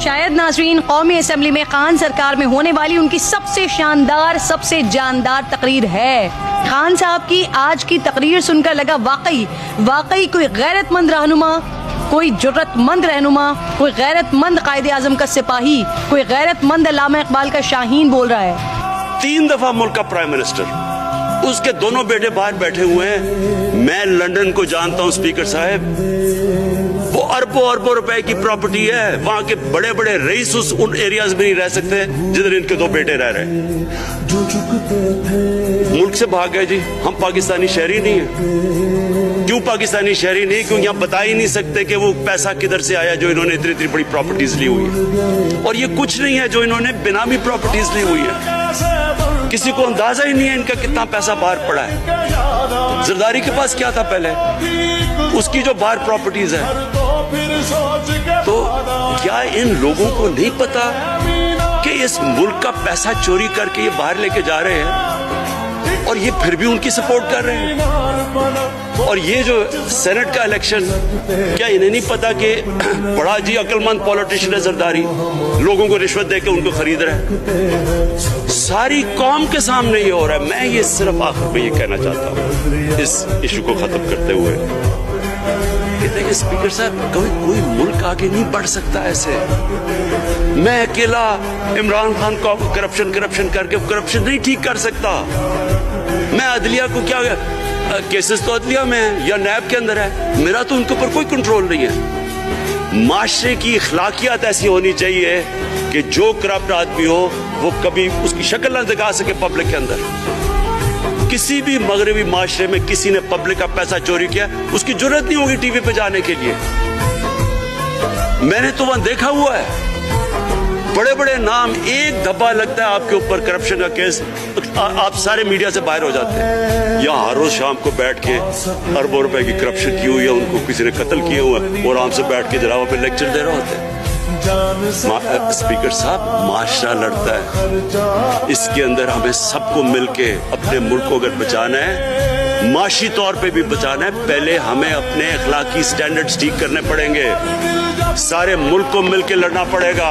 शायद नाज़रीन कौमी असम्बली में खान सरकार में होने वाली उनकी सबसे शानदार सबसे जानदार तकरीर है। खान साहब की आज की तकरीर सुनकर लगा वाकई कोई गैरतमंद रहनुमा, कोई जुर्रतमंद रहनुमा, कोई गैरतमंद कायदे आज़म का सिपाही, कोई गैरतमंद अल्लामा इकबाल का शाहीन बोल रहा है। 3 दफा मुल्क का प्राइम मिनिस्टर, उसके दोनों बेटे बाहर बैठे हुए हैं। मैं लंदन को जानता हूं स्पीकर साहब, वो अरबों रुपए की प्रॉपर्टी है। वहां के बड़े बड़े रईस उन एरियाज में नहीं रह सकते जिधर इनके 2 बेटे रह रहे हैं। मुल्क से भाग गए जी। हम पाकिस्तानी शहरी नहीं है। क्यों पाकिस्तानी शहरी नहीं? क्योंकि हम बता ही नहीं सकते कि वो पैसा किधर से आया जो इन्होंने इतनी बड़ी प्रॉपर्टीज ली हुई है। और ये कुछ नहीं है जो इन्होंने बेनामी प्रॉपर्टीज ली हुई है। किसी को अंदाजा ही नहीं है इनका कितना पैसा बाहर पड़ा है। जरदारी के पास क्या था पहले, उसकी जो बाहर प्रॉपर्टीज है। तो क्या इन लोगों को नहीं पता कि इस मुल्क का पैसा चोरी करके ये बाहर लेके जा रहे हैं और ये फिर भी उनकी सपोर्ट कर रहे हैं? और ये जो सेनेट का इलेक्शन, क्या इन्हें नहीं पता कि बड़ा जी अक्लमंद पॉलिटिशियन है जरदारी, लोगों को रिश्वत देके उनको खरीद रहा है? सारी कौम के सामने ये हो रहा है। मैं ये सिर्फ आखिर में ये कहना चाहता हूँ इस इशू को खत्म करते हुए, देखिए स्पीकर साहब, कोई मुल्क आगे नहीं बढ़ सकता ऐसे। मैं अकेला इमरान खान को करप्शन करके करप्शन नहीं ठीक कर सकता। मैं अदलिया को क्या, केसेस तो अदलिया में है या नैब के अंदर है, मेरा तो उनके ऊपर कोई कंट्रोल नहीं है। माशरे की अखलाकियात ऐसी होनी चाहिए कि जो करप्ट आदमी हो वो कभी उसकी शक्ल ना दिखा सके पब्लिक के अंदर। किसी भी मगरबी माशरे में किसी ने पब्लिक का पैसा चोरी किया, उसकी जरूरत नहीं होगी टीवी पे जाने के लिए। मैंने तो वहां देखा हुआ है, बड़े बड़े नाम, एक धब्बा लगता है आपके ऊपर करप्शन का केस, आप सारे मीडिया से बाहर हो जाते हैं। यहाँ हर रोज शाम को बैठ के अरबों रुपए की करप्शन की हुई है, उनको किसी ने कत्ल किए हुए और आराम से बैठ के जनाबों पे लेक्चर दे रहे होते हैं। स्पीकर साहब, माशरा लड़ता है, इसके अंदर हमें सबको मिलके अपने मुल्क को अगर बचाना है, माशी तौर पे भी बचाना है, पहले हमें अपने अखलाकी स्टैंडर्ड्स ठीक करने पड़ेंगे। सारे मुल्क को मिलके लड़ना पड़ेगा।